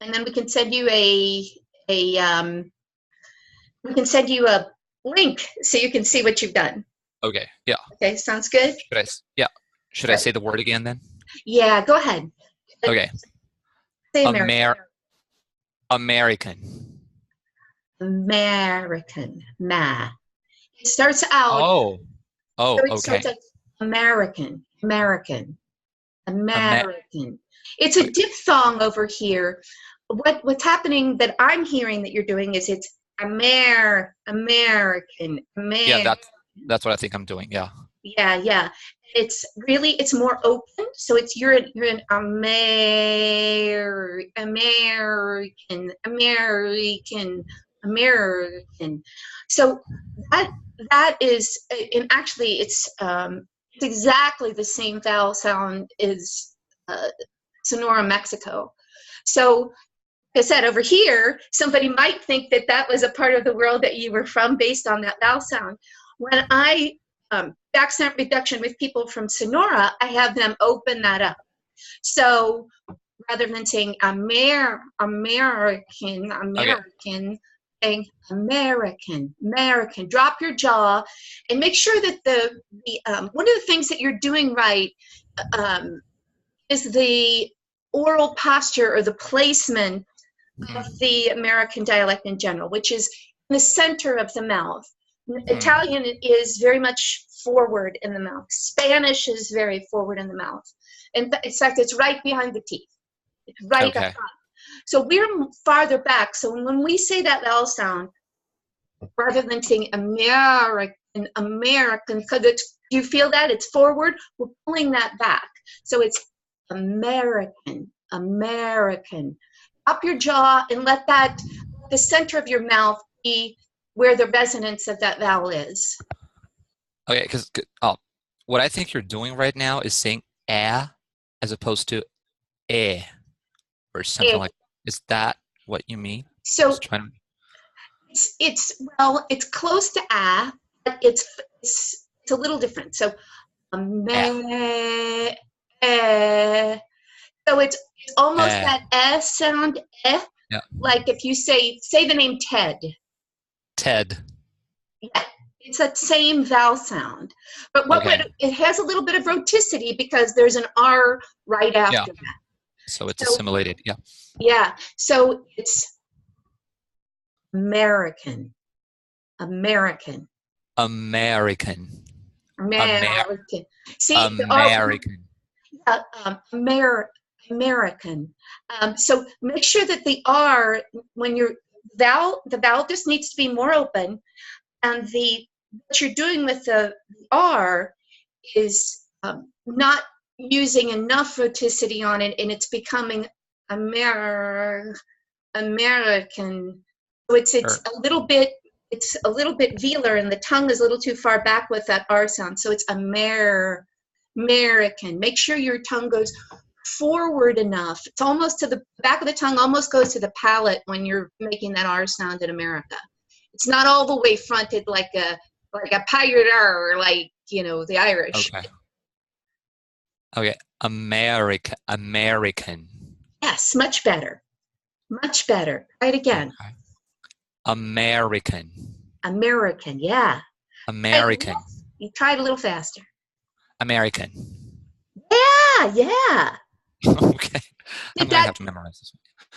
and then we can send you a link so you can see what you've done. Okay. Yeah. Okay, sounds good? Yeah. Should I Good. say the word again then? Yeah, go ahead. Okay. Say American. American. American. It starts out, Oh. Oh, so it okay. starts out American, American, Amer American. It's a okay. diphthong over here. What's happening that I'm hearing that you're doing is it's American, Yeah, Amer. that's what I think I'm doing. Yeah. Yeah. It's more open. So you're an American. So that is, and actually it's exactly the same vowel sound as Sonora, Mexico. So like I said, over here, somebody might think that that was a part of the world that you were from based on that vowel sound. When I accent reduction with people from Sonora, I have them open that up. So rather than saying American, Okay. saying American. Drop your jaw and make sure that the one of the things that you're doing right is the oral posture or the placement of Hmm. the American dialect in general, which is in the center of the mouth. Hmm. Italian is very much forward in the mouth. Spanish is very forward in the mouth. In fact, it's right behind the teeth. It's right up Okay. front. So we're farther back. So when we say that vowel sound, rather than saying American, because you feel that it's forward, we're pulling that back. So it's American. Up your jaw and let the center of your mouth be where the resonance of that vowel is. Okay. Because what I think you're doing right now is saying as opposed to eh or something Eh. like. Is that what you mean? So Just trying to. it's close to but it's a little different. So Eh. so it's almost Eh. that sound, Yeah. like if you say the name Ted. Ted. Yeah, it's that same vowel sound. But Okay. it has a little bit of roticity because there's an R right Yeah. after that. So it's So assimilated. Yeah. yeah, so it's American, American, American. Amer American. See, the R, American. American. So make sure that the R, when the vowel just needs to be more open, and what you're doing with the R is not using enough roticity on it, and it's becoming American. So it's Sure. a little bit velar, and the tongue is a little too far back with that R sound. So it's American. Make sure your tongue goes forward enough. It's almost to the back of the tongue, almost goes to the palate when you're making that R sound in America. It's not all the way fronted like a pirate R, like the Irish. Okay. Okay. American. Yes, much better. Much better. Try it again. Okay. American. American, yeah. American. You try it a little faster. American. Yeah. Okay. I'm Did gonna have to memorize this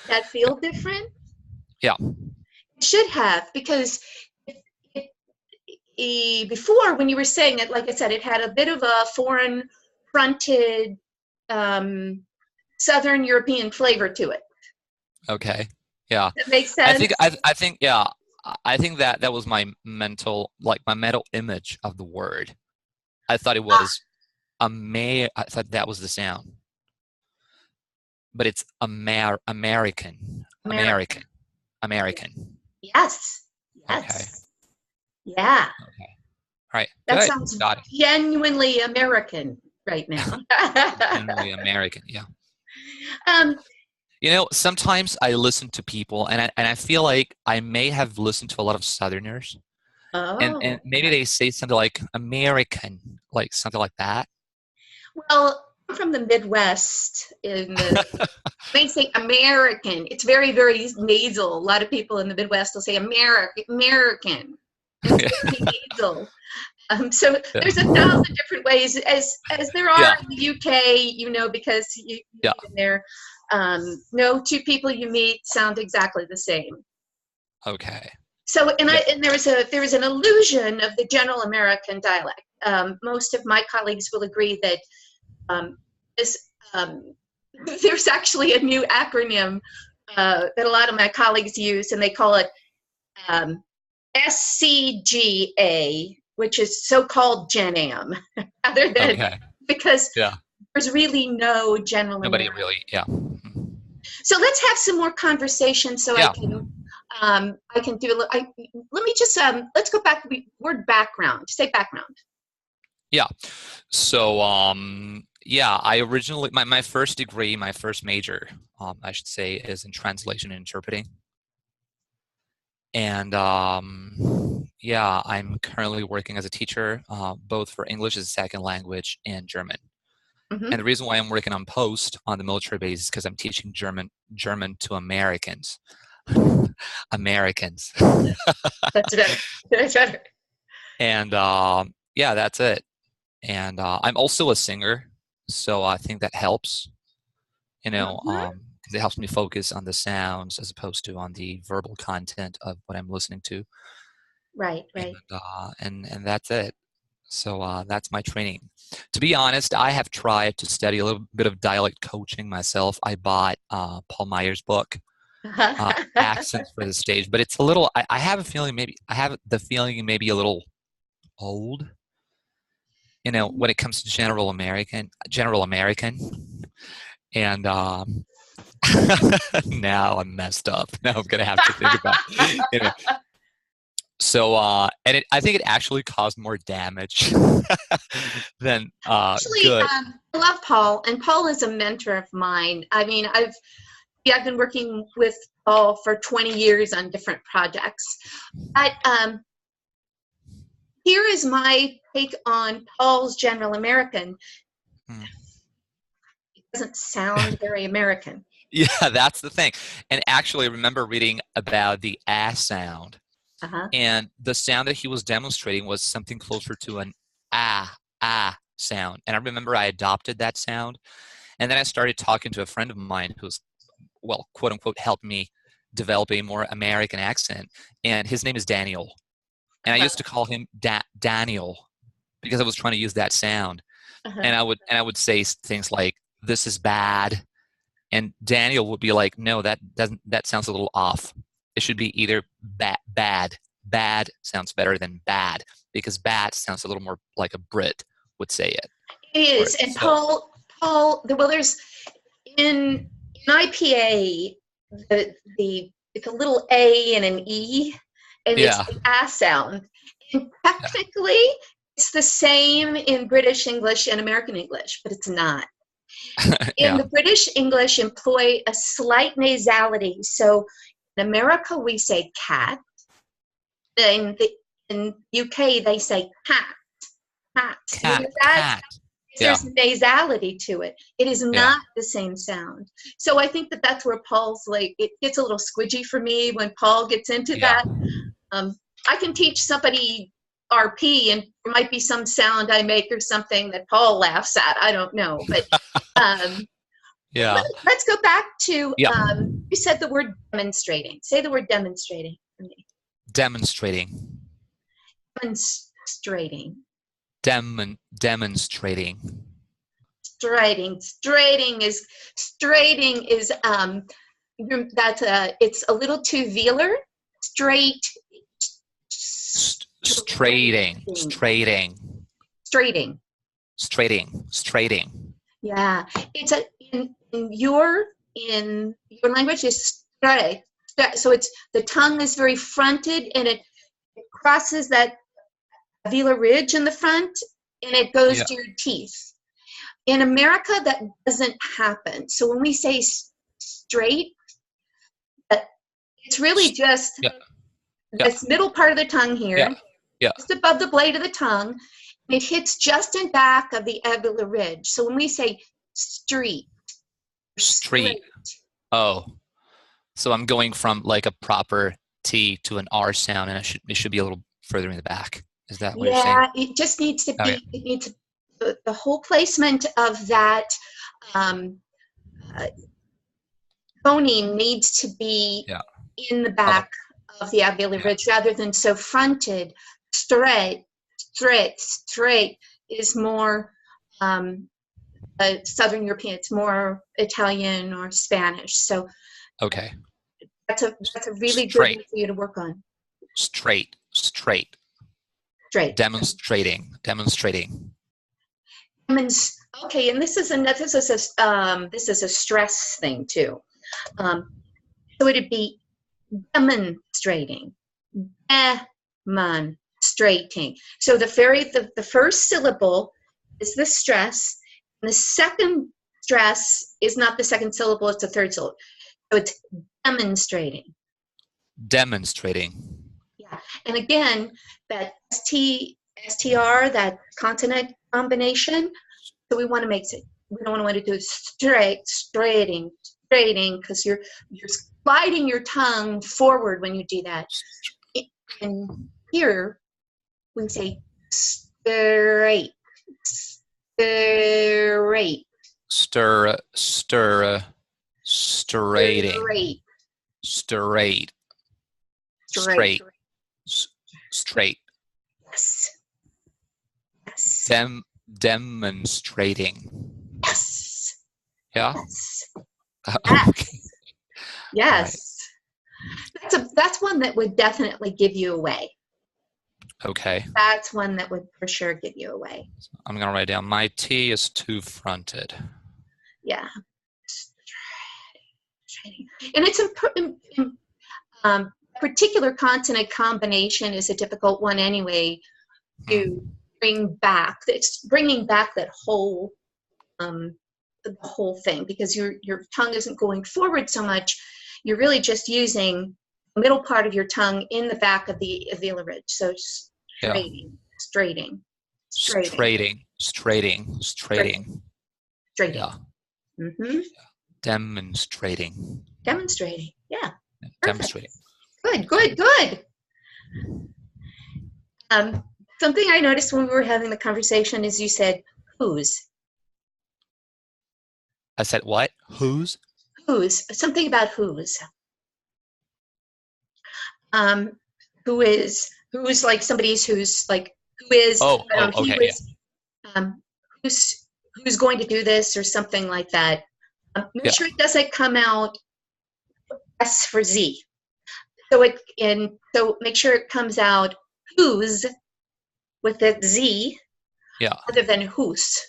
that feel different? Yeah. It should have, because before, when you were saying it, like I said, it had a bit of a foreign fronted Southern European flavor to it. Okay. Yeah. That makes I sense? think yeah. I think that was my mental image of the word. I thought it was I thought that was the sound. But it's American. American. American. Yes. Okay. Yeah. Okay. All right. That Good. sounds Got it. genuinely American right now. Genuinely American. Yeah. um, Sometimes I listen to people and I feel like I may have listened to a lot of Southerners and maybe they say something like American, like something like that. well, I'm from the Midwest They say American. It's very, very nasal. A lot of people in the Midwest will say American. And it's very nasal. So Yeah. there's 1,000 different ways, as there are Yeah. in the UK, because you've Yeah. been there. No two people you meet sound exactly the same. Okay. So, Yeah. and there was an illusion of the general American dialect. Most of my colleagues will agree that this there's actually a new acronym that a lot of my colleagues use, and they call it SCGA, which is so-called Gen Am, rather than Okay. because Yeah. there's really no general Nobody American. really. Yeah. Mhm. So let's have some more conversation so Yeah. I can do a little, let me just, let's go back to the word background. Say background. Yeah. So, yeah, I originally, my first degree, my first major, I should say, is in translation and interpreting. And yeah, I'm currently working as a teacher, both for English as a second language and German. Mm-hmm. And the reason why I'm working on post on the military base is because I'm teaching German to Americans. Americans. That's better. That's better. And yeah, that's it. And I'm also a singer, so I think that helps, because it helps me focus on the sounds as opposed to on the verbal content of what I'm listening to. Right, right. And that's it. So that's my training. To be honest, I have tried to study a little bit of dialect coaching myself. I bought Paul Meyer's book, Accents for the Stage, but it's a little. I have a feeling I have the feeling maybe a little old. When it comes to general American, and now I'm messed up. Now I'm gonna have to think about. So, and I think it actually caused more damage than Actually, good. I love Paul, and Paul is a mentor of mine. I mean, I've been working with Paul for 20 years on different projects. But here is my take on Paul's General American. It doesn't sound very American. Yeah, that's the thing. And actually, I remember reading about the sound. And the sound that he was demonstrating was something closer to an sound. And I remember I adopted that sound. And then I started talking to a friend of mine who's, well, quote unquote, helped me develop a more American accent. And his name is Daniel. And I used to call him Daniel because I was trying to use that sound. And I would say things like, "This is bad." And Daniel would be like, "No, that sounds a little off. It should be either bad. Bad sounds better than bad, because bad sounds a little more like a Brit would say it." It is. And Paul, well, there's in IPA, it's a little A and an E, and it's the A sound. And technically, it's the same in British English and American English, but it's not. In the British English, employ a slight nasality. So in America, we say cat. In UK, they say cat. Cat. There's nasality to it. It is not the same sound. So I think that's where Paul's it gets a little squidgy for me when Paul gets into that. I can teach somebody RP, and there might be some sound I make or something that Paul laughs at. I don't know, but let's go back to you said the word demonstrating. Say the word demonstrating for me. Demonstrating. Demonstrating. Demonstrating. Straighting is it's a little too velar. Straighting. Yeah, it's in your language is straight. So it's the tongue is very fronted, and it crosses that velar ridge in the front, and it goes to your teeth. In America, that doesn't happen. So when we say straight, it's really just this middle part of the tongue here, just above the blade of the tongue, and it hits just in back of the alveolar ridge. So when we say street, Street. Oh, so I'm going from like a proper T to an R sound, and it should be a little further in the back. Is that what you're saying? Yeah, it just needs to Okay. be, it needs to, the whole placement of that um, uh, phoning needs to be Yeah. in the Oh, back of the alveolar yeah. ridge rather than so fronted. Straight, straight, straight is more Southern European. It's more Italian or Spanish. So Okay. that's a really good one Straight. for you to work on. Straight. Straight. Straight. Demonstrating. Demonstrating. Okay, and this is this is a stress thing too. So it'd be demonstrating, demonstrating. So the first syllable is the stress, and the second stress is not the second syllable; it's the third syllable. So it's demonstrating. Demonstrating. Yeah, and again, that STR, that consonant combination. So we want to make it. We don't want to do straighting, because you're sliding your tongue forward when you do that. And here we say straight, straight, Straighting. straight, Straight. straight. Straight. Yes. Yes. Demonstrating. Yes. Yeah. Yes. Okay. Yes. That's one that would definitely give you away. Okay. That's one that would for sure give you away. I'm gonna write down my T is two fronted. Yeah. And it's important. Particular consonant combination is a difficult one anyway to bring back. It's bringing back that whole the whole thing, because your tongue isn't going forward so much. You're really just using the middle part of your tongue in the back of the alveolar ridge. So straighting, straighting, Straighting. Straighting. Straighting. straighting. Yeah. Mm-hmm. Demonstrating. Demonstrating. Yeah. Demonstrating. Good, good, good. Something I noticed when we were having the conversation is you said whose. I said what? Whose? Whose. Something about whose. Who's like somebody's who's like who is he okay, was who's going to do this or something like that. Make sure it doesn't come out S for Z. So make sure it comes out whose with the Z other than whose.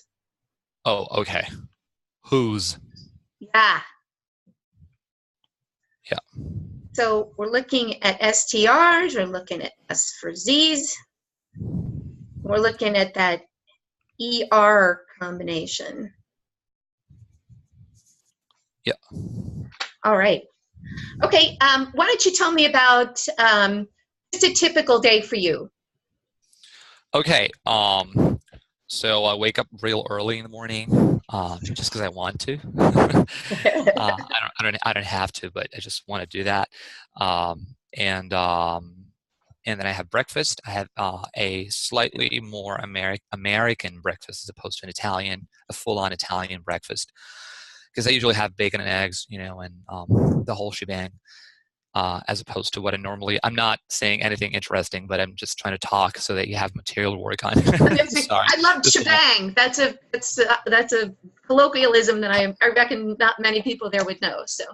Oh, okay. Whose? Yeah. Yeah. So we're looking at STRs, we're looking at S for Zs, we're looking at that ER combination. Yeah. All right. Okay, why don't you tell me about just a typical day for you? Okay. So I wake up real early in the morning, just because I want to. I don't have to, but I just want to do that. And then I have breakfast. I have a slightly more American breakfast as opposed to an Italian, a full-on Italian breakfast, because I usually have bacon and eggs, and the whole shebang. As opposed to what I'm not saying anything interesting, but I'm just trying to talk so that you have material to work on. Sorry. I love shebang. That's a colloquialism that I reckon not many people there would know. So.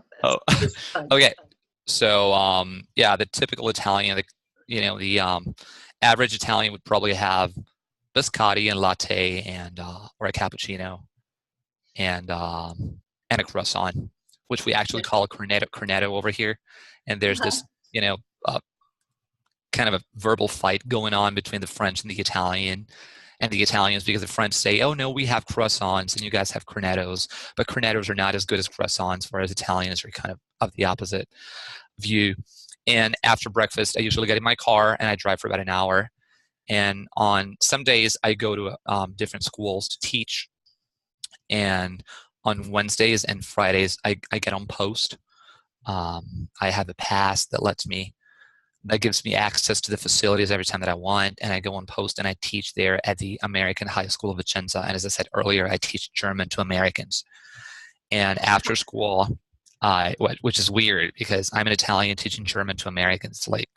Okay. So the typical Italian, the average Italian would probably have biscotti and latte and or a cappuccino and a croissant, which we actually call a cornetto over here. And there's this, kind of a verbal fight going on between the French and the Italians, because the French say, oh no, we have croissants and you guys have cornettos, but cornettos are not as good as croissants, whereas Italians are kind of the opposite view. And after breakfast, I usually get in my car and I drive for about an hour. And on some days I go to different schools to teach. And on Wednesdays and Fridays, I get on post. I have a pass that gives me access to the facilities every time that I want, and I go on post and I teach there at the American High School of Vicenza. And as I said earlier, I teach German to Americans. And after school, which is weird because I'm an Italian teaching German to Americans. It's like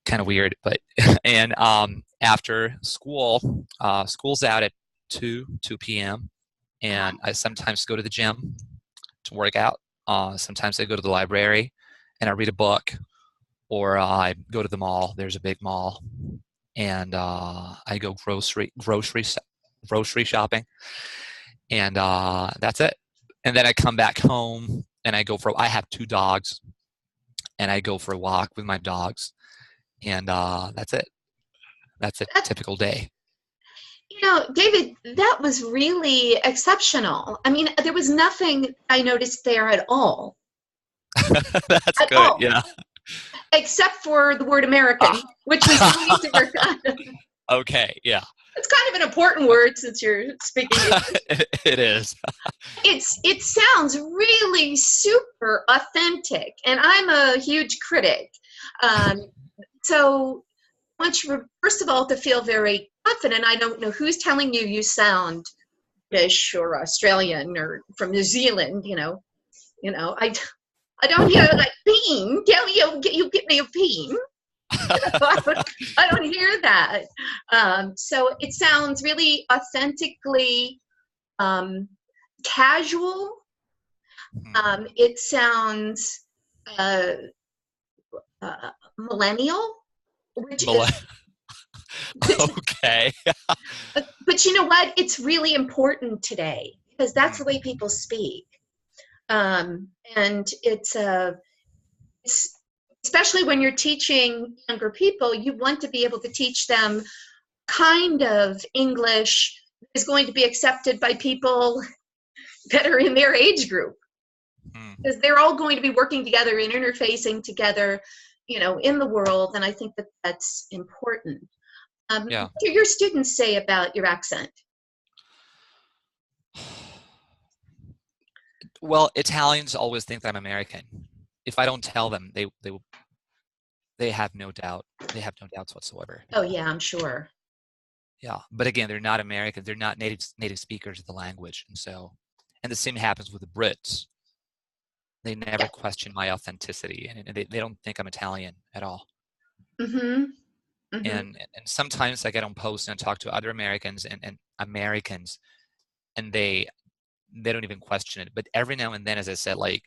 kind of weird, but and after school, school's out at 2 p.m. and I sometimes go to the gym to work out. Sometimes I go to the library and I read a book, or I go to the mall. There's a big mall, and I go grocery shopping, and that's it. And then I come back home and I have 2 dogs, and I go for a walk with my dogs, and that's it. That's a typical day. You know, David, that was really exceptional. I mean, there was nothing I noticed there at all. That's At good. all. Yeah. Except for the word American, which was really to work on. Okay. Yeah. It's kind of an important word since you're speaking English. It is. It sounds really super authentic, and I'm a huge critic. So I want you, first of all, to feel very confident. I don't know who's telling you you sound British or Australian or from New Zealand. I don't hear like bean. You get me a bean. I don't hear that. So it sounds really authentically casual. It sounds millennial, which is okay. But you know what? It's really important today because that's the way people speak. And it's especially when you're teaching younger people, you want to be able to teach them kind of English is going to be accepted by people that are in their age group, because they're all going to be working together and interfacing together, in the world. And I think that that's important. What do your students say about your accent? Well, Italians always think that I'm American. If I don't tell them, they have no doubt. They have no doubts whatsoever. Oh yeah, I'm sure. Yeah, but again, they're not Americans. They're not native speakers of the language, and the same happens with the Brits. They never question my authenticity, and they don't think I'm Italian at all. Mm-hmm. Mm-hmm. And sometimes I get on post and talk to other Americans and they don't even question it. But every now and then, as I said, like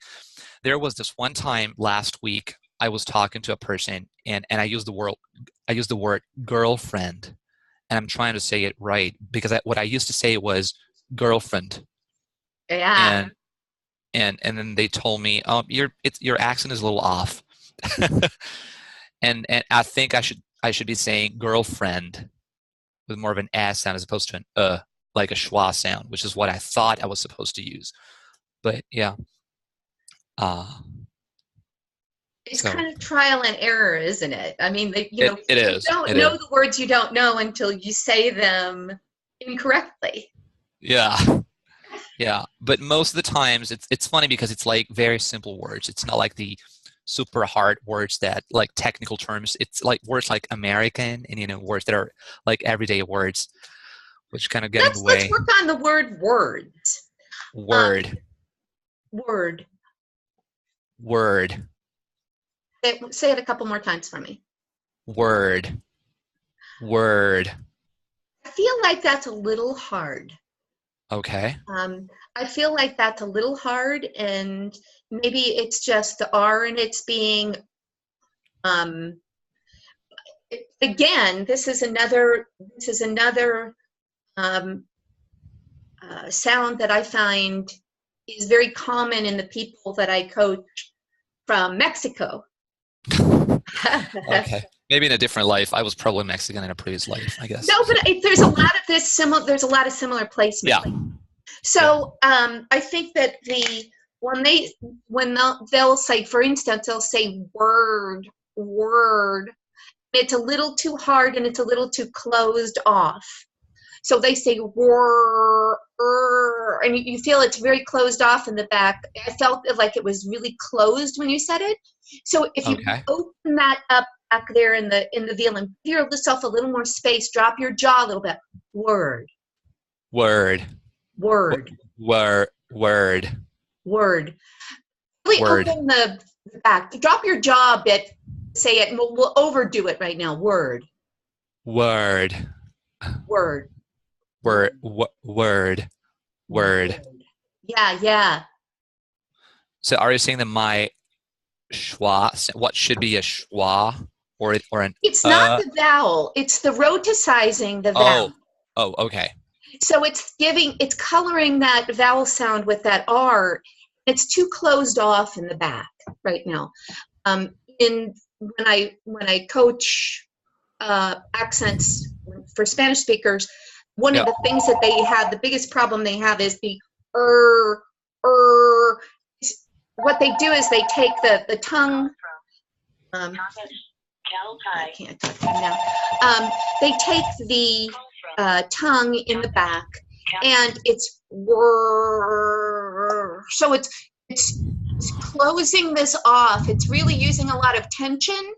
there was this one time last week, I was talking to a person and I used the word girlfriend, and I'm trying to say it right because what I used to say was girlfriend. Yeah. And then they told me, your accent is a little off. and I think I should be saying girlfriend with more of an S sound as opposed to an like a schwa sound, which is what I thought I was supposed to use. But yeah. It's kind of trial and error, isn't it? I mean, it is. You don't know the words you don't know until you say them incorrectly. Yeah. Yeah. But most of the times it's funny because it's like very simple words. It's not like the super hard words that like technical terms. It's like words like American and words that are like everyday words, which kind of get in the way. Let's work on the word words. Word. Word. Say it a couple more times for me. Word. I feel like that's a little hard. Okay. I feel like that's a little hard, and maybe it's just the R and it's being, again, this is another sound that I find is very common in the people that I coach from Mexico. Okay. Maybe in a different life. I was probably Mexican in a previous life, I guess. No, but there's a lot of this similar. There's a lot of similar placement. Yeah. So I think that when they'll say, for instance, they'll say word. It's a little too hard and it's a little too closed off. So they say whir, and you feel it's very closed off in the back. I felt like it was really closed when you said it. So if you Okay. open that up back there in the veal and give yourself a little more space, drop your jaw a little bit. Word, Word. word, Word. Word. word. Really Word. open the back. Drop your jaw a bit. Say it. And we'll overdo it right now. Word, Word. word, Word. Word. Word. Yeah, yeah. So are you saying that my schwa, what should be a schwa or an It's not the vowel. It's the roticizing the vowel. Okay. So it's coloring that vowel sound with that R. It's too closed off in the back right now. When I coach accents for Spanish speakers, one of the things that they have, the biggest problem they have is the What they do is they take the tongue. I can't talk to you now. They take the tongue in the back, and it's so it's closing this off. It's really using a lot of tension.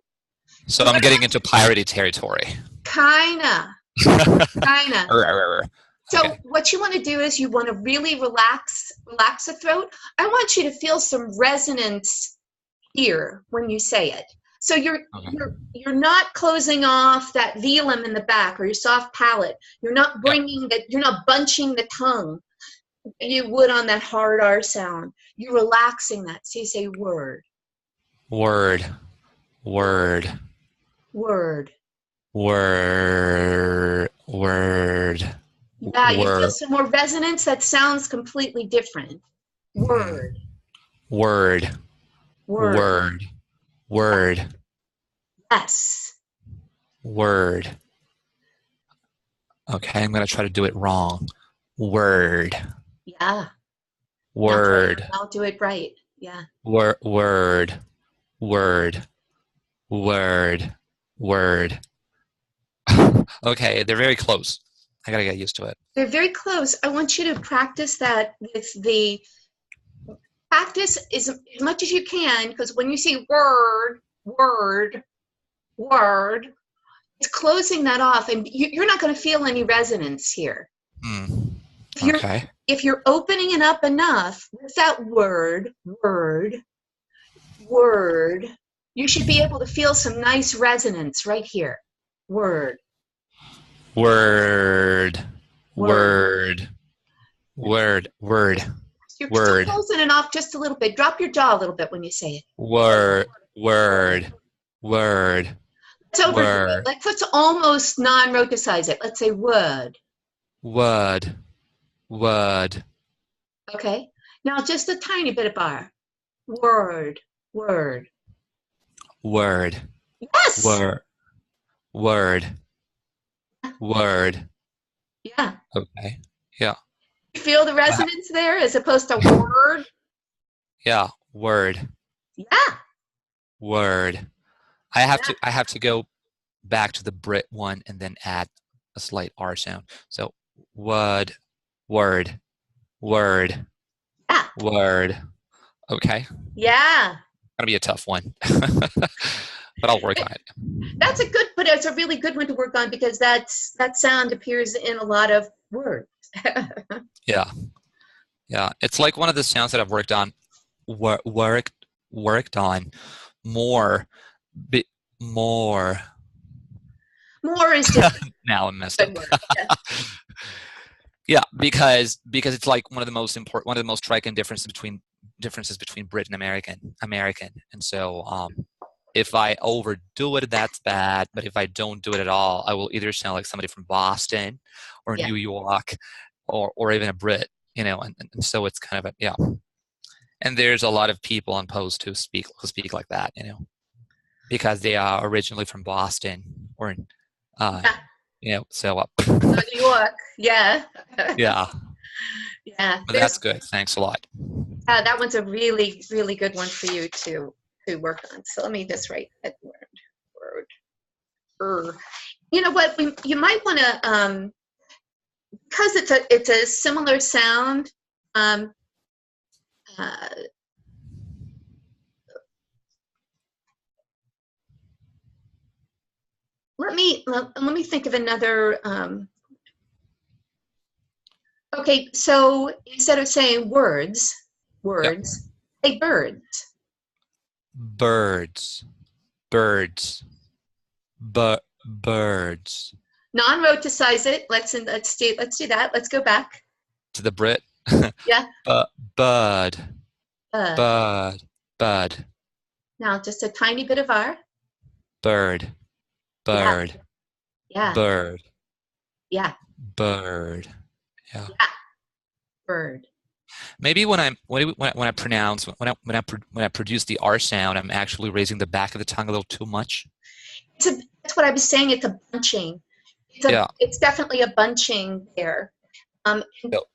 So I'm getting into piratey territory. Kinda. So Okay. what you want to do is you want to really relax the throat. I want you to feel some resonance here when you say it. So you're not closing off that velum in the back or your soft palate. You're not you're not bunching the tongue you would on that hard R sound. You're relaxing that. So you say word. Word. Word. Word. Word. Word. Yeah, you Word. feel some more resonance that sounds completely different. Word. Word. Word. Word. Word. Yes. Word. Okay, I'm going to try to do it wrong. Word. Yeah. Word. I'll do it right. Yeah. Word. Word. Word. Word. Word. Okay, they're very close. I got to get used to it. They're very close. I want you to practice that with the practice as much as you can, because when you see word, word, word, it's closing that off, and you're not going to feel any resonance here. Okay. If you're opening it up enough with that word, word, word, you should be able to feel some nice resonance right here. Word. Word. Word. Word. Word. You're Word. still closing it off just a little bit. Drop your jaw a little bit when you say it. Word. Word. Word. Let's overdo Word. it. Let's almost non-roticize it. Let's say word. Word. Word. Okay. Now just a tiny bit of bar. Word. Word. Word. Yes. Word. Word. Word. Yeah. Okay. Yeah. You feel the resonance there as opposed to word? Yeah. Word. Yeah. Word. I have to go back to the Brit one and then add a slight R sound. So word. Word. Word. Yeah. Word. Okay. Yeah. Gonna be a tough one. But I'll work on it. But it's a really good one to work on because that sound appears in a lot of words. Yeah. Yeah. It's like one of the sounds that I've worked on worked on more more. More is different. Now I'm messed up. Yeah, because it's like one of the most striking differences between Brit and American. And so if I overdo it, that's bad. But if I don't do it at all, I will either sound like somebody from Boston or New York or even a Brit, and so it's kind of And there's a lot of people on Post who speak like that, because they are originally from Boston or so New York, yeah. Yeah. Yeah. But that's good. Thanks a lot. That one's a really, really good one for you to work on. So let me just write that word. You know what? You might want to because it's a similar sound. Um, uh, let me think of another. Okay, so instead of saying Yep. say birds. Birds. Birds. Birds. Non-roticize it. Let's do that. Let's go back. To the Brit. Yeah. Bud. Uh, Bud. Bud. Now just a tiny bit of R. Bird. Yeah. Bird. Yeah. Bird. Yeah. Bird. Yeah. Yeah. Bird. Maybe when I pronounce when I produce the R sound, I'm actually raising the back of the tongue a little too much. That's what I was saying. It's a bunching. Yeah. It's definitely a bunching there. Yep.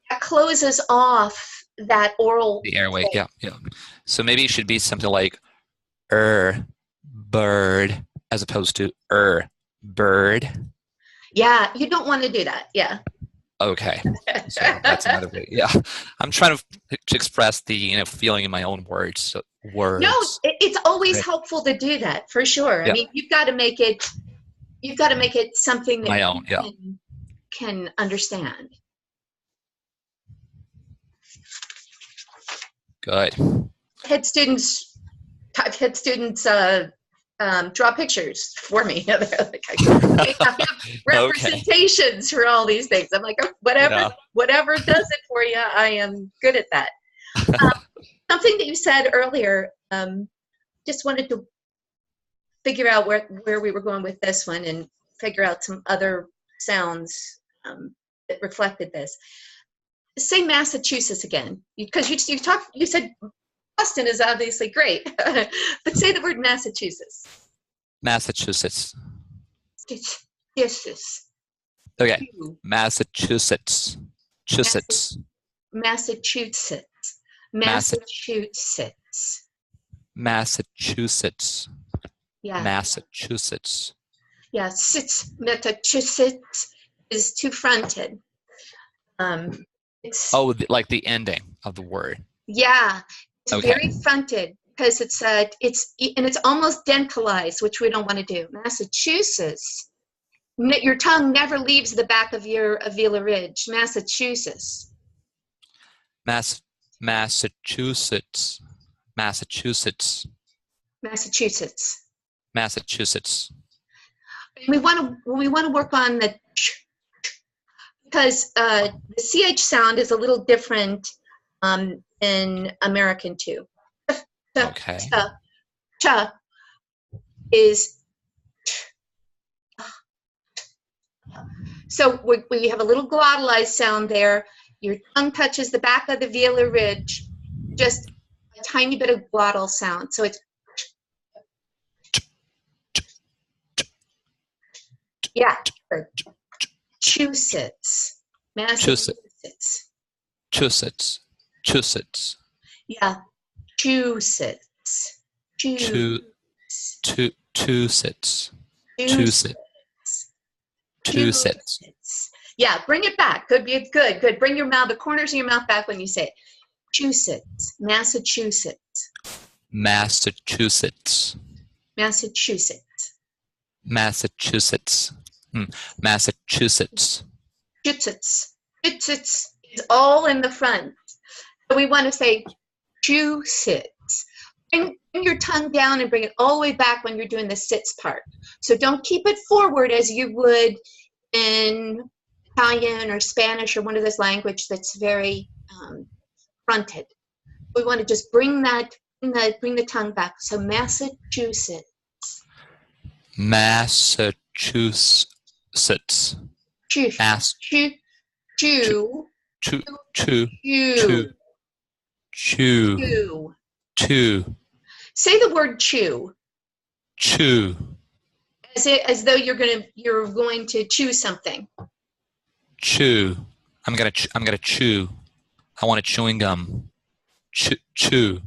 That closes off that oral. The airway. Yeah. Yeah. So maybe it should be something like bird as opposed to bird. Yeah, you don't want to do that. Yeah. Okay. So that's another way. Yeah. I'm trying to express the feeling in my own words. So, words. No, it's always Right. helpful to do that for sure. Yeah. I mean, you've got to make it something that My own. Yeah. can understand. Good. I've had students draw pictures for me. They're like, I have representations for all these things. I'm like, oh, whatever does it for you, I am good at that. Something that you said earlier, just wanted to figure out where we were going with this one and figure out some other sounds that reflected this. Say Massachusetts again, because you said Boston is obviously great, but say the word Massachusetts. Massachusetts. Massachusetts. Okay. Massachusetts. Massachusetts. Massachusetts. Massachusetts. Massachusetts. Yeah. Massachusetts. Yeah. Massachusetts is two-fronted. It's like the ending of the word. Yeah. It's Okay. very fronted because it's almost dentalized, which we don't want to do. Massachusetts. Your tongue never leaves the back of your alveolar ridge. Massachusetts. Massachusetts. Massachusetts. Massachusetts. Massachusetts. We want to work on the because the CH sound is a little different in American too. Okay. Ch is so we have a little glottalized sound there. Your tongue touches the back of the velar ridge, just a tiny bit of glottal sound. So it's yeah. Massachusetts. Massachusetts. Massachusetts. Yeah. Massachusetts. Massachusetts. Yeah, bring it back. Good. Bring the corners of your mouth back when you say it. Massachusetts. Massachusetts. Massachusetts. Massachusetts. Massachusetts. Massachusetts is all in the front. So we want to say Massachusetts. Bring your tongue down and bring it all the way back when you're doing the sits part. So don't keep it forward as you would in Italian or Spanish or one of those languages that's very fronted. We want to just bring the tongue back. So Massachusetts. Massachusetts. Chew. Say the word chew. Chew. As though you're going to chew something. Chew. I'm gonna chew. I want a chewing gum. Chew.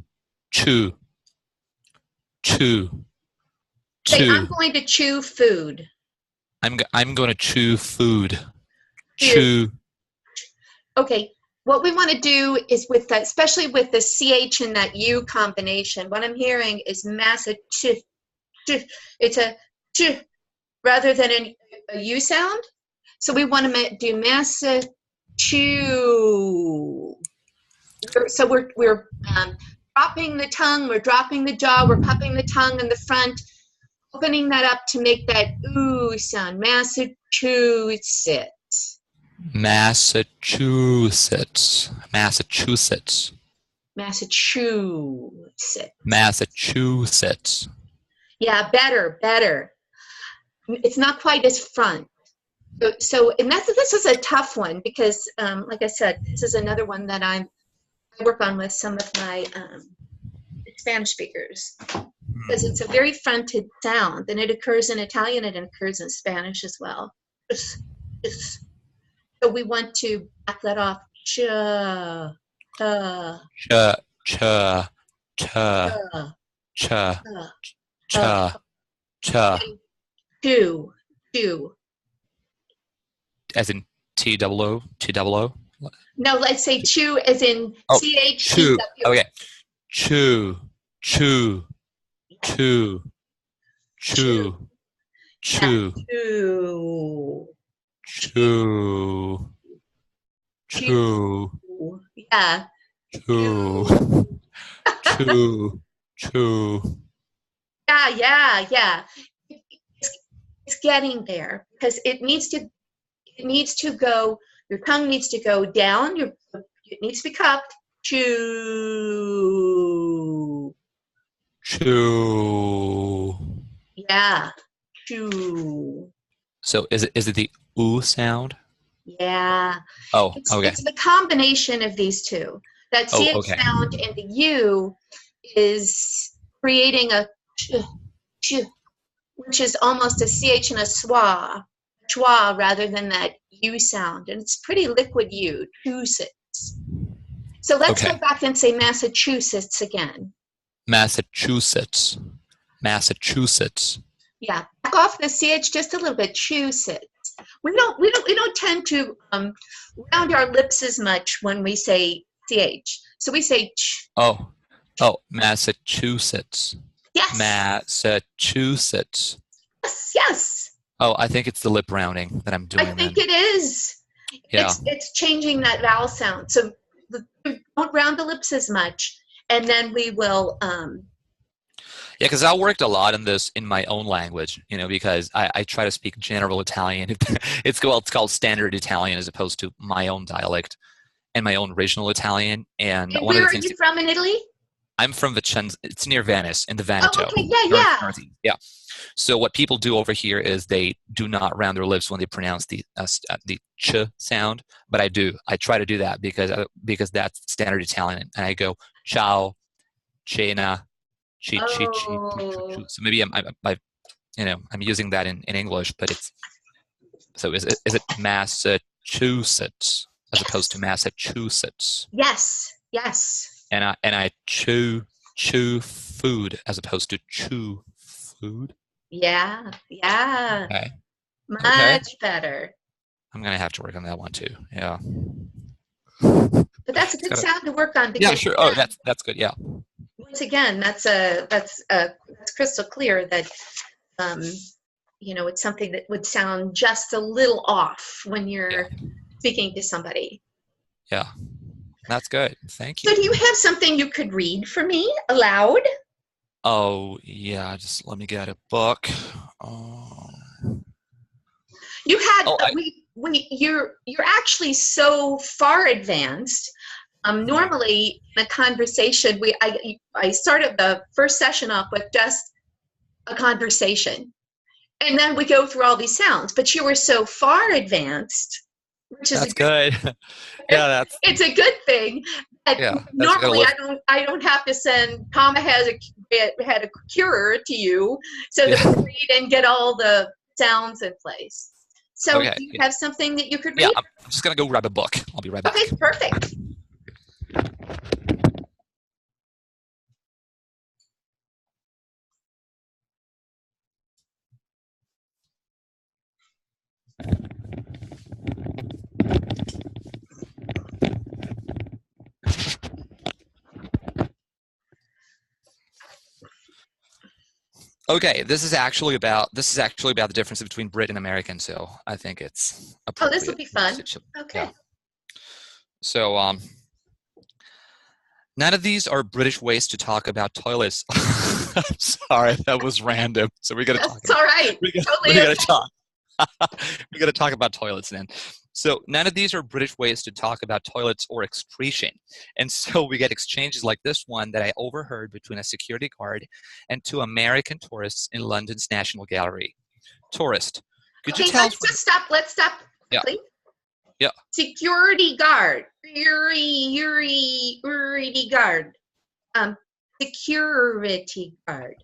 Say, I'm going to chew food. I'm going to chew food. Chew. Okay, what we want to do is with that, especially with the CH and that U combination, what I'm hearing is Massachusetts. It's a ch rather than a U sound. So we want to do Massachusetts. So we're dropping the tongue, we're dropping the jaw, we're popping the tongue in the front, opening that up to make that ooh sound. Massachusetts. Massachusetts. Massachusetts. Massachusetts. Massachusetts. Yeah, better. It's not quite as front. So and this is a tough one because, like I said, this is another one that I work on with some of my Spanish speakers because it's a very fronted sound, and it occurs in Italian and it occurs in Spanish as well. So we want to back that off. Cha, Cha, cha, cha, cha, cha, cha. Chew. As in T-double-O, T-double-O? No, let's say chew as in Oh, C-H-E-W. okay. Chew, chew, chew, chew, chew, chew, chew, Yeah. chew, chew, chew. Yeah. It's getting there because it needs to go, your tongue needs to go down, it needs to be cupped. Chew. Chew. Yeah. Chew. So is it the oo sound? Yeah. Oh, okay. It's the combination of these two. That Oh, CH okay. sound and the U is creating a ch, which is almost a CH and a schwa rather than that U sound. And it's pretty liquid U, Massachusetts. So let's Okay. go back and say Massachusetts again. Massachusetts. Massachusetts. Yeah, back off the CH just a little bit, Massachusetts. We don't tend to round our lips as much when we say CH. So we say ch. Oh, Massachusetts. Yes. Massachusetts. Yes. Oh, I think it's the lip rounding that I'm doing. I think it is. Yeah. It's changing that vowel sound. So we don't round the lips as much, and then we will. Yeah, because I worked a lot on this in my own language, because I try to speak general Italian. It's called standard Italian as opposed to my own dialect and my own regional Italian. And one of where the are things you from in Italy? I'm from Vicenza. It's near Venice in the Veneto. Oh, okay. Yeah. Northeast. Yeah. So what people do over here is they do not round their lips when they pronounce the ch sound, but I do. I try to do that because that's standard Italian, and I go ciao, cena, chi chi chi. Oh. So maybe I'm using that in English, but it's so is it Massachusetts as opposed to Massachusetts? Yes. And I chew food as opposed to chew food. Yeah. Okay. Much better. I'm gonna have to work on that one too. Yeah. But that's a good sound to work on. Yeah, sure. Oh, that's good. Yeah. Once again, that's crystal clear that it's something that would sound just a little off when you're speaking to somebody. Yeah. That's good. Thank you. So do you have something you could read for me aloud? Oh, yeah. Just let me get a book. You had you're actually so far advanced. Normally in a conversation, I started the first session off with just a conversation, and then we go through all these sounds. But you were so far advanced, which is good. Yeah, it's a good thing. Normally, I don't have to send Kama had a cure to you so that we read and get all the sounds in place. So do you have something that you could read? Yeah, I'm just gonna go grab a book. I'll be right back. Okay, perfect. Okay, this is actually about the difference between Brit and American, so I think it's Oh, this will appropriate. be fun. Yeah. Okay. So none of these are British ways to talk about toilets. I'm sorry, that was random. So we got to talk That's all right. we Totally got okay. to talk. We got to talk about toilets then. So none of these are British ways to talk about toilets or excretion. And so we get exchanges like this one that I overheard between a security guard and two American tourists in London's National Gallery. Tourist, could you Okay, tell let's us just stop. Let's stop Yeah. quickly. Yeah. Security guard. Security guard. Security guard.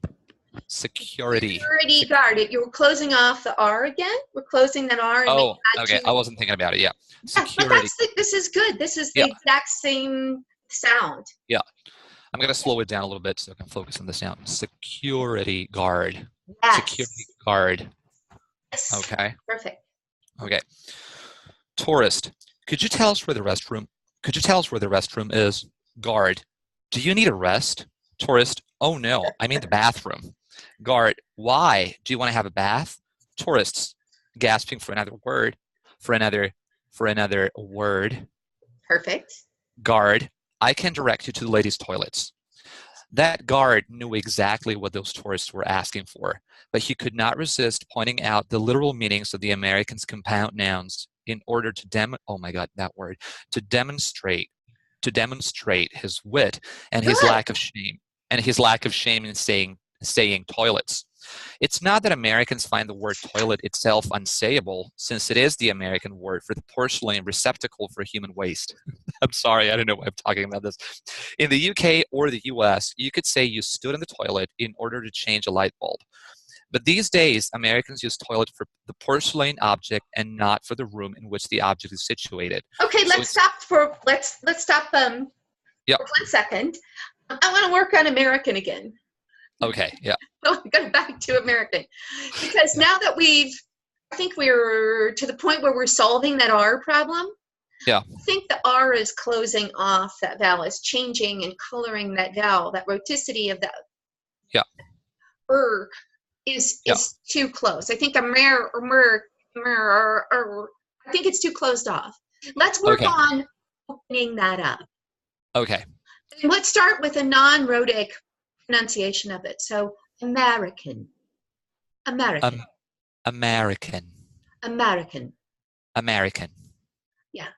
security? Security guard. You were closing off the R again? We're closing that R and Oh, making okay. that I wasn't thinking about it. Yeah. Yeah, but Security. this is good. This is the Yeah. exact same sound. I'm going to slow it down a little bit so I can focus on the sound. Security guard. Yes. Security guard. Yes. Okay. Perfect. Okay. Tourist, could you tell us where the restroom? Could you tell us where the restroom is? Guard, do you need a rest? Tourist, oh no, I mean the bathroom. Guard, why? Do you want to have a bath? Tourists, gasping for another word, for another word. Perfect. Guard, I can direct you to the ladies' toilets. That guard knew exactly what those tourists were asking for, but he could not resist pointing out the literal meanings of the Americans' compound nouns in order to demonstrate his wit and his Good. lack of shame in saying toilets. It's not that Americans find the word toilet itself unsayable, since it is the American word for the porcelain receptacle for human waste. I'm sorry, I don't know why I'm talking about this. In the UK or the US, you could say you stood in the toilet in order to change a light bulb. But these days, Americans use toilet for the porcelain object and not for the room in which the object is situated. Okay, So let's stop for 1 second. I want to work on American again. Okay, yeah. I want to go back to American. Because now that I think we're to the point where we're solving that R problem. Yeah. I think the R is closing off that vowel, is changing and coloring that vowel, that roticity of that. Yeah. Is too close. I think I think it's too closed off. Let's work on opening that up. Okay. And let's start with a non-rhotic pronunciation of it. So American. American. Yeah,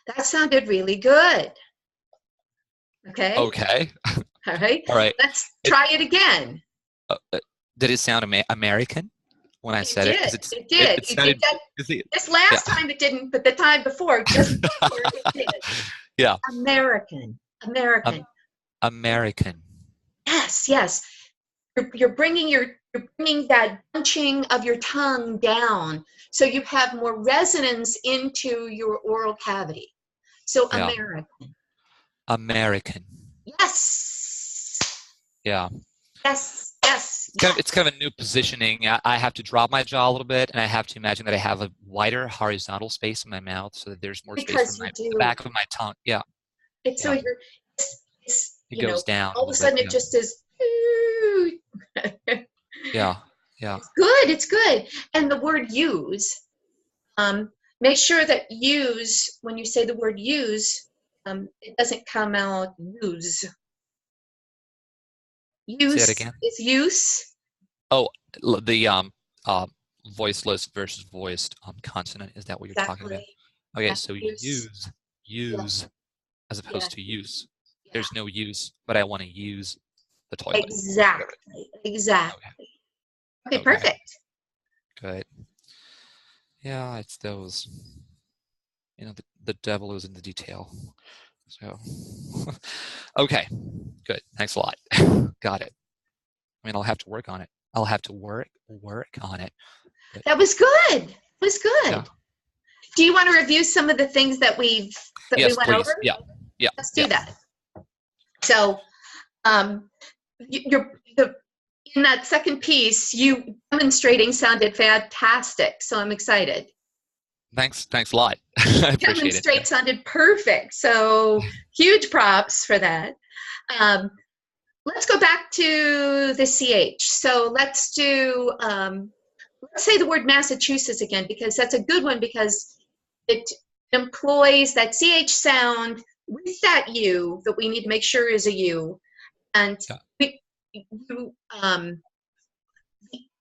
that sounded really good. Okay. Okay. All right. All right. Let's try it again. Did it sound American when I said it? It did. You did that. This last time it didn't, but the time before, just before it did. Yeah. American. Yes. You're bringing that bunching of your tongue down, so you have more resonance into your oral cavity. So Yeah. American. Yes. Yeah. Yes. It's kind of a new positioning. I have to drop my jaw a little bit, and I have to imagine that I have a wider horizontal space in my mouth, so that there's more space for the back of my tongue. Yeah. It's so it goes down. All of a sudden, it just is. Yeah. It's good. And the word use, make sure that use, when you say the word use, it doesn't come out use. Use Say that again. is use. Oh, the voiceless versus voiced consonant. Is that what you're talking about? Okay, so use as opposed to use. Yeah. There's no use, but I want to use the toilet. Exactly. Okay, perfect. Good. Yeah, it's those. The devil is in the detail. So, okay, good. Thanks a lot. Got it. I mean, I'll have to work on it. I'll have to work on it. But, that was good. Yeah. Do you want to review some of the things that we went please. over? Yeah. Let's do that. So, in that second piece, you demonstrating sounded fantastic. So I'm excited. Thanks a lot. I appreciate Demonstrate it. sounded perfect. So huge props for that. let's go back to the CH. So let's do, let's say the word Massachusetts again, because that's a good one because it employs that CH sound with that U that we need to make sure is a U. And Yeah. the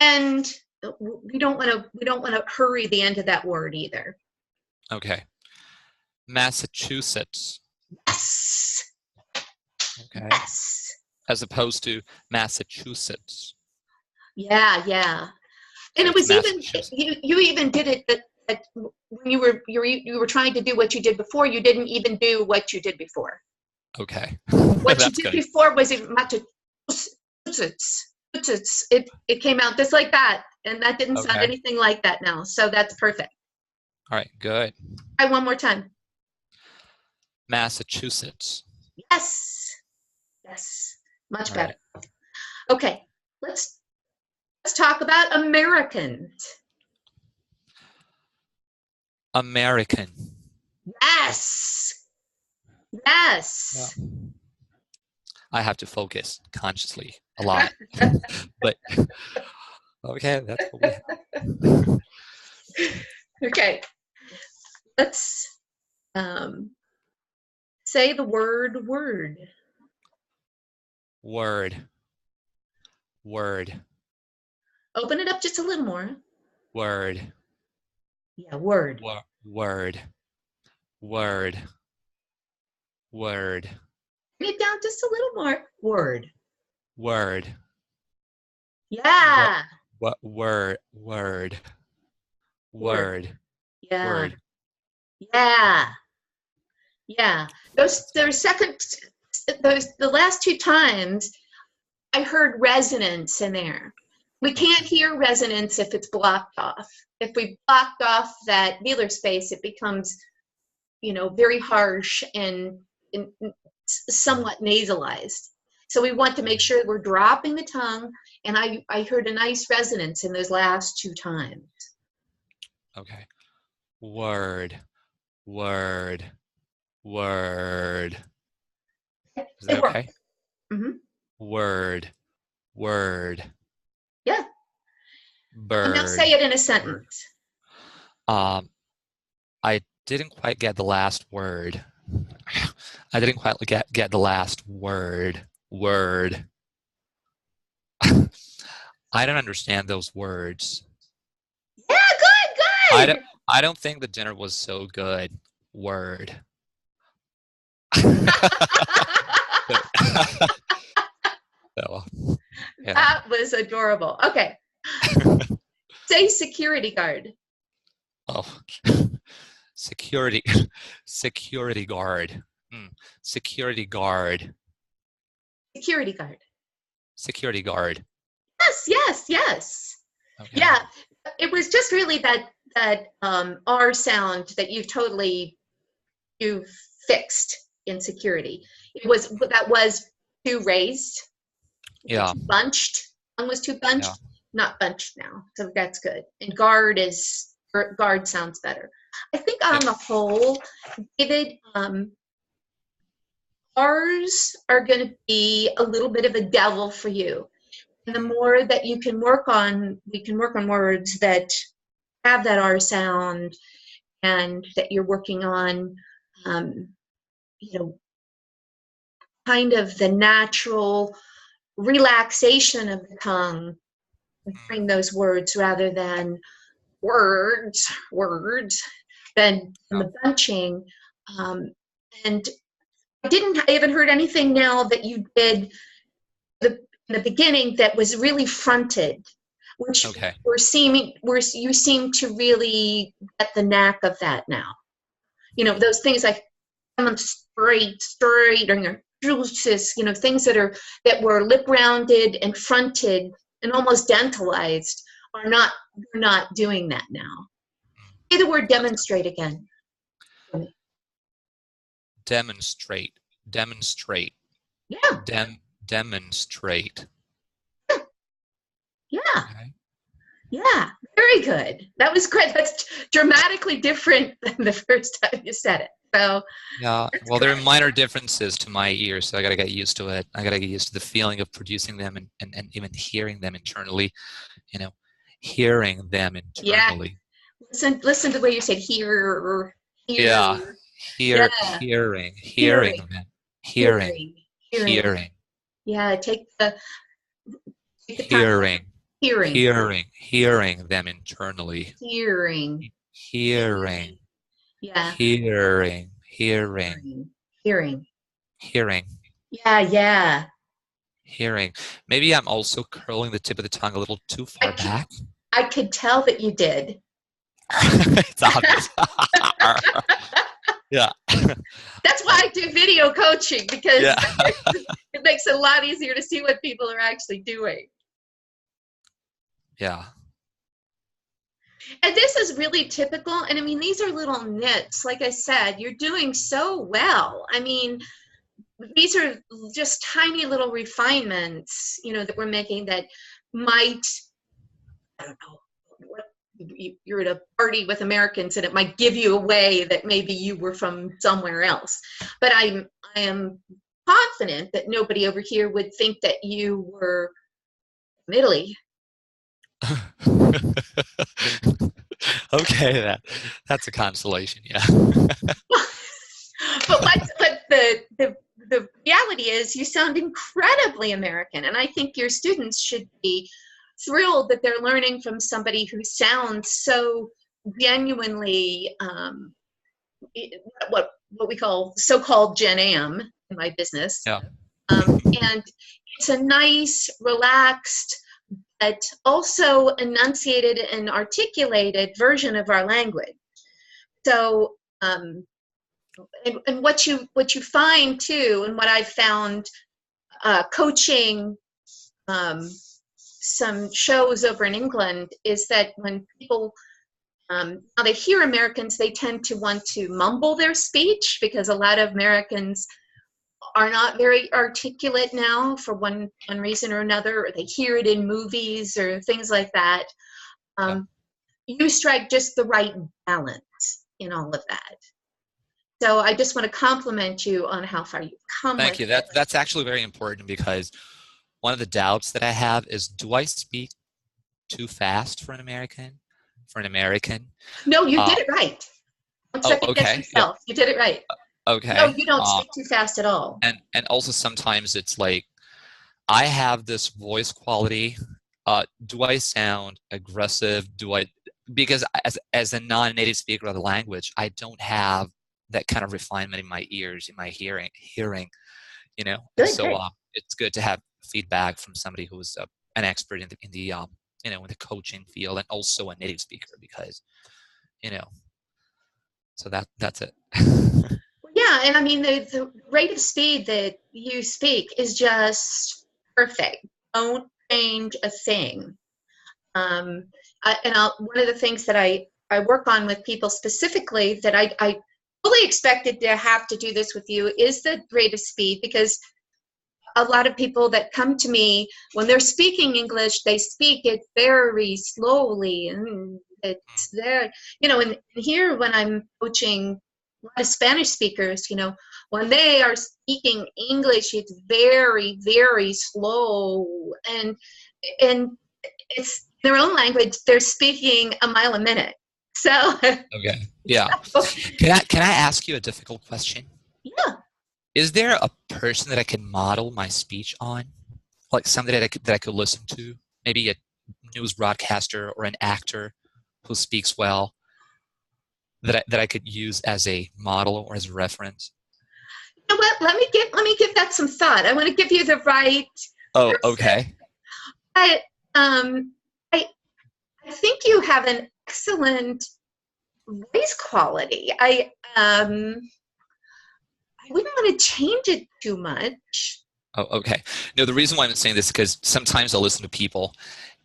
end, we don't want to hurry the end of that word either. Okay. Massachusetts. Yes. Okay. Yes. As opposed to Massachusetts. Yeah, yeah. And So it was even Massachusetts. you even did it that when you were trying to do what you did before, you didn't even do what you did before. Okay. What you That's did good. before was even Massachusetts. It came out just like that, and that didn't sound Okay. anything like that now. So that's perfect. All right, good. Try one more time. Massachusetts. Yes. Yes. Much All better. right. Okay. Let's talk about Americans. American. Yes. Yes. Yeah. I have to focus consciously a lot. But okay, that's what we have. Okay. Let's say the word word. Word. Word. Open it up just a little more. Word. Yeah, word. Word. Word. Word. Bring it down just a little more. Word. Word. Yeah. What word? Word. Word. Yeah. Word. Yeah. Yeah. The last two times I heard resonance in there. We can't hear resonance if it's blocked off. If we blocked off that velar space, it becomes, very harsh and somewhat nasalized. So we want to make sure we're dropping the tongue, and I heard a nice resonance in those last two times. Okay. Word. Word. Word. Is that okay? Mm-hmm. Word. Word. Yeah. Bird. And now say it in a sentence. I didn't quite get the last word. I didn't quite get the last word. Word. I don't understand those words. Yeah, good. I don't think the dinner was so good. Word. So, yeah. That was adorable. Okay. Say security guard. Oh, security guard. Security guard. Security guard. Security guard. Yes. Okay. Yeah, it was just really that R sound that you've fixed in security. That was too raised. Yeah. Too bunched. Tongue was too bunched. Yeah. Not bunched now, so that's good. And guard sounds better. I think on the whole, David, R's are going to be a little bit of a devil for you. And the more that we can work on words that have that R sound, and that you're working on, kind of the natural relaxation of the tongue during those words rather than words, then the bunching. And I haven't heard anything now that you did in the beginning that was really fronted, which you seem to really get the knack of that now. Those things like straight, or juices, things that were lip rounded and fronted and almost dentalized we're not doing that now. Say the word demonstrate again. Demonstrate. Yeah. Demonstrate. Yeah. Okay. Yeah. Very good. That was great. That's dramatically different than the first time you said it. So Yeah. that's Well, there are good. minor differences to my ears, so I gotta get used to it. I gotta get used to the feeling of producing them and even hearing them internally, you know, hearing them Yeah. internally. Listen to the way you said here, here. Yeah. Yeah. Hearing Hearing, them. Hearing. hearing, hearing. Hearing. Yeah. Take the time. Hearing. Hearing, Hearing them internally. hearing, Hearing. yeah, Hearing. hearing, hearing. Hearing. Yeah, yeah. Hearing. Maybe I'm also curling the tip of the tongue a little too I far could, back. I could tell that you did. It's obvious. Yeah. That's why I do video coaching, because Yeah. it makes it a lot easier to see what people are actually doing. Yeah. And this is really typical. And I mean, these are little nits. Like I said, you're doing so well. I mean, these are just tiny little refinements, that we're making that might, I don't know, you're at a party with Americans and it might give you away that maybe you were from somewhere else. But I am confident that nobody over here would think that you were from Italy. Okay, that's a consolation. Yeah. But the reality is you sound incredibly American, and I think your students should be thrilled that they're learning from somebody who sounds so genuinely what we call so-called Gen Am in my business. Yeah. And it's a nice, relaxed, but also enunciated and articulated version of our language. So, and what you find too, and what I've found coaching some shows over in England, is that when people now they hear Americans, they tend to want to mumble their speech, because a lot of Americans are not very articulate now for one reason or another, or they hear it in movies or things like that. Yeah. You strike just the right balance in all of that. So I just want to compliment you on how far you've come Thank with you. it. That's actually very important, because one of the doubts that I have is, do I speak too fast for an American? For an American? No, you Uh, did it right. Don't oh, second guess okay. Yeah. yourself. You did it right. No, Okay. you don't speak too fast at all. And also sometimes it's like, I have this voice quality. Do I sound aggressive? Because as a non-native speaker of the language, I don't have that kind of refinement in my ears, in my hearing, and Good, so good. it's good to have feedback from somebody who's an expert in the coaching field, and also a native speaker, because you know so that's it. Yeah, and I mean the rate of speed that you speak is just perfect. Don't change a thing. One of the things that I work on with people specifically, that I fully expected to have to do this with you, is the rate of speed, because a lot of people that come to me, when they're speaking English, they speak it very slowly, and it's there, and here when I'm coaching a lot of Spanish speakers, when they are speaking English, it's very, very slow, and it's their own language. They're speaking a mile a minute. So, Okay. Yeah. Can I ask you a difficult question? yeah. Is there a person that I can model my speech on, like somebody that I could listen to? Maybe a news broadcaster or an actor who speaks well, that I could use as a model or as a reference? You know what? Let me give that some thought. I want to give you the right Oh, person. okay. But I think you have an excellent voice quality. I wouldn't want to change it too much. Oh, okay. No, the reason why I'm saying this is because sometimes I'll listen to people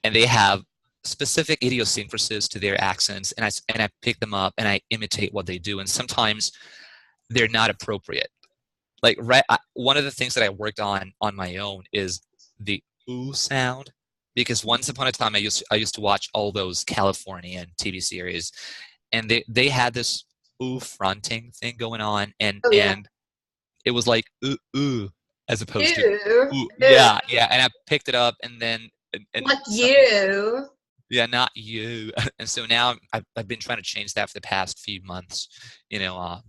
and they have specific idiosyncrasies to their accents, and I pick them up and I imitate what they do, and sometimes they're not appropriate. Like one of the things that I worked on my own is the ooh sound, because once upon a time I used to watch all those Californian TV series, and they had this ooh fronting thing going on, and Oh yeah. it was like ooh as opposed to You. ooh. Ew. Yeah, and I picked it up, and then and Like some you. yeah, not you. And so now I've been trying to change that for the past few months, you know.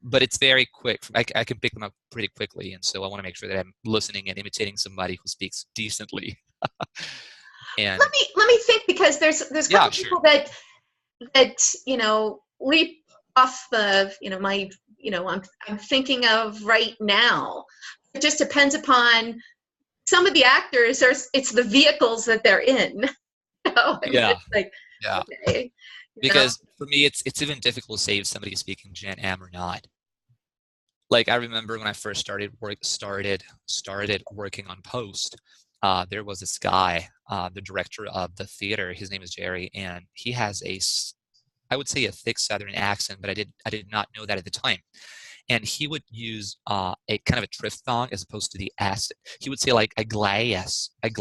But it's very quick. I can pick them up pretty quickly, and so I want to make sure that I'm listening and imitating somebody who speaks decently. And Let me think, because there's a yeah, couple sure. people that leap off the my I'm thinking of right now. It just depends upon some of the actors. It's the vehicles that they're in. And Yeah, it's like, yeah. okay, Because for me, it's even difficult to say if somebody's speaking Gen M or not. Like I remember when I first started working on post, there was this guy, the director of the theater. His name is Jerry, and he has I would say a thick Southern accent, but I did not know that at the time. And he would use a kind of a triphthong as opposed to the S. He would say like a glass of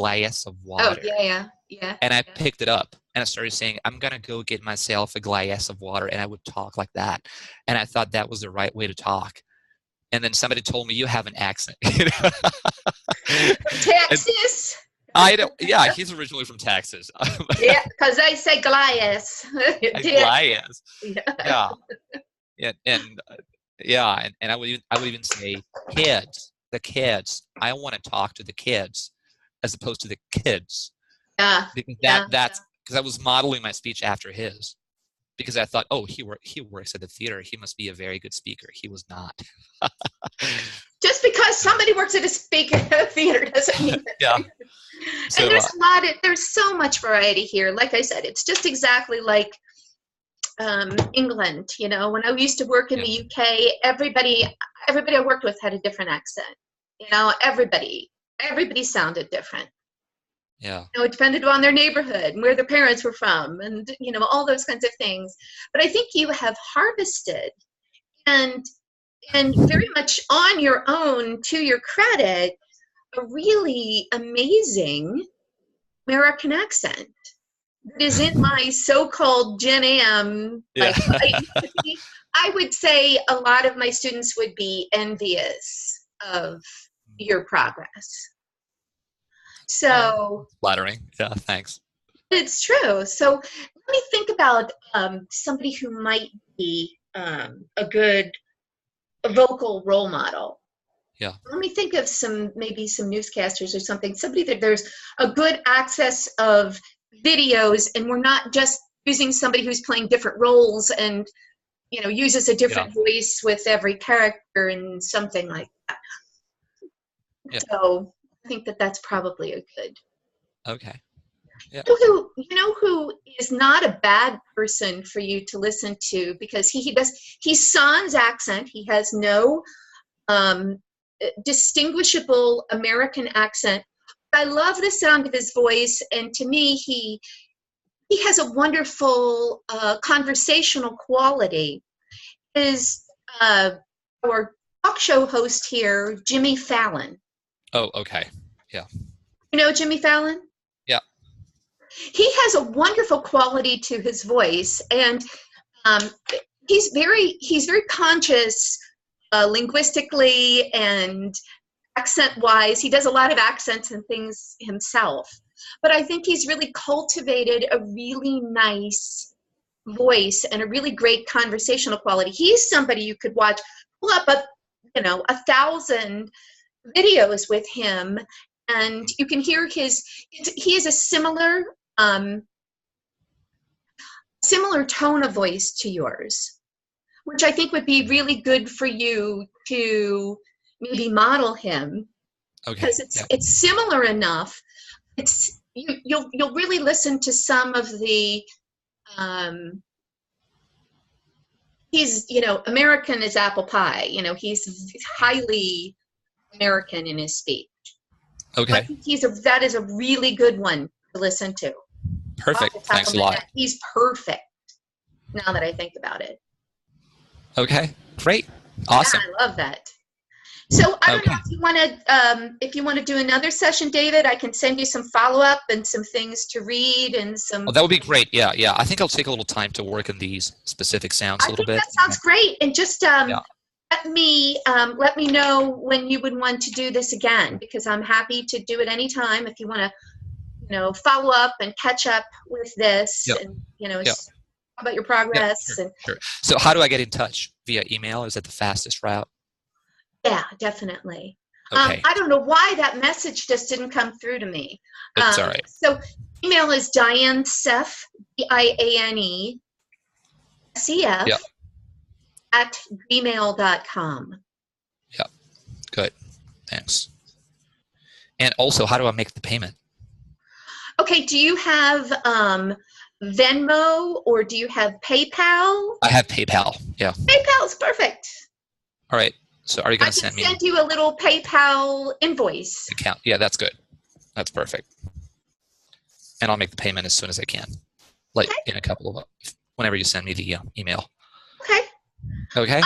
oh water. yeah, yeah, yeah, And I yeah. picked it up and I started saying, I'm gonna go get myself a glass of water, and I would talk like that. And I thought that was the right way to talk. And then somebody told me you have an accent. And Texas. I don't. Yeah, he's originally from Texas. Yeah, because they say glass. A Yeah. glass. Yeah. Yeah, and I would even say kids, the kids. I want to talk to the kids as opposed to the kids, Yeah. because Yeah. that's because I was modeling my speech after his, because I thought, oh, he works at the theater, he must be a very good speaker. He was not. Just because somebody works at a speaker theater doesn't mean Yeah. that. And So there's so much variety here. Like I said, it's just exactly like England. When I used to work in yeah, the UK, everybody I worked with had a different accent. Everybody sounded different. yeah, It depended on their neighborhood and where their parents were from, and all those kinds of things. But I think you have harvested, and very much on your own, to your credit, a really amazing American accent that is in my so-called Gen Am. yeah. I would say a lot of my students would be envious of your progress. Oh, So flattering. Yeah, thanks. it's true. So let me think about somebody who might be a good vocal role model. Yeah, Let me think of maybe some newscasters or something. Somebody that there's a good access of videos, and we're not just using somebody who's playing different roles and uses a yeah, different voice with every character and something like that. yeah. So I think that that's probably a good. Okay. Yeah. Who is not a bad person for you to listen to, because he's sans accent. He has no distinguishable American accent. I love the sound of his voice, and to me, he has a wonderful conversational quality. Is our talk show host here, Jimmy Fallon. Oh, okay. Yeah. You know Jimmy Fallon? Yeah. He has a wonderful quality to his voice, and um, he's very conscious linguistically and accent-wise. He does a lot of accents and things himself, but I think he's really cultivated a really nice voice and a really great conversational quality. He's somebody you could pull up 1,000 videos with him, and you can hear he has a similar tone of voice to yours, which I think would be really good for you to maybe model him, Okay. because Yeah. it's similar enough. You'll really listen to some of the he's American as apple pie. He's highly American in his speech. I Okay. think that is a really good one to listen to. Off Perfect. the top Thanks of a my lot. head, he's perfect. Now that I think about it. Okay. Great. Awesome. Yeah, I love that. So I don't know Okay. if you want to do another session, David. I can send you some follow up and some things to read and some. Oh, that would be great. Yeah, yeah. I think I'll take a little time to work on these specific sounds I a little think bit. that sounds great. And just Yeah. let me know when you would want to do this again, because I'm happy to do it anytime if you want to follow up and catch up with this Yep. and Yep. talk about your Yep. progress. Sure. And Sure. So how do I get in touch? Via email? Is that the fastest route? yeah, definitely. Okay. I don't know why that message just didn't come through to me. It's all right. So email is Diane Sef, DianeSef Yep. at gmail.com. Yep. Good. Thanks. And also, how do I make the payment? Okay, do you have Venmo or do you have PayPal? I have PayPal. Yeah. PayPal is perfect. All right. So are you I going to can send me send you a little PayPal invoice. an account? Yeah, that's good. That's perfect. And I'll make the payment as soon as I can, like Okay. in a couple of whenever you send me the email. Okay. Okay.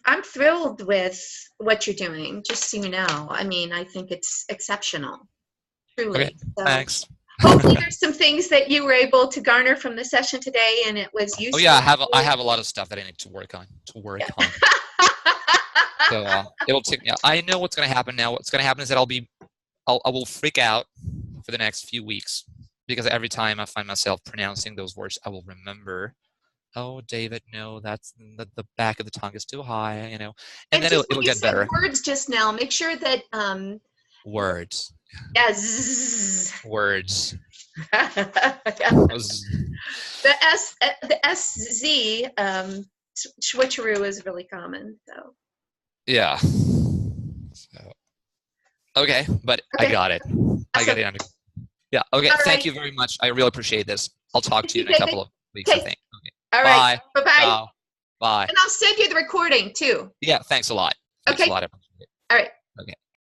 I'm thrilled with what you're doing. Just so you know, I mean, I think it's exceptional, truly. Okay. So Thanks. hopefully, there's some things that you were able to garner from the session today, and it was useful. Oh yeah, I have a lot of stuff that I need to work on. Yeah. So it'll take me. I know what's going to happen now. What's going to happen is that I will freak out for the next few weeks because every time I find myself pronouncing those words, I will remember. Oh, David, no, that's the back of the tongue is too high, and then And it'll get better. Words just now. Make sure that Words. yeah. Zzz. Words. The SZ switcheroo is really common. So Yeah. So, okay, but okay. I got it. I got it under. Yeah. Okay. All Thank right. you very much. I really appreciate this. I'll talk to you in a couple of weeks, I Okay. think. Okay. All right. Bye. Bye-bye. Bye. And I'll send you the recording too. Yeah. Thanks a lot. Thanks Okay. a lot. All right. Okay.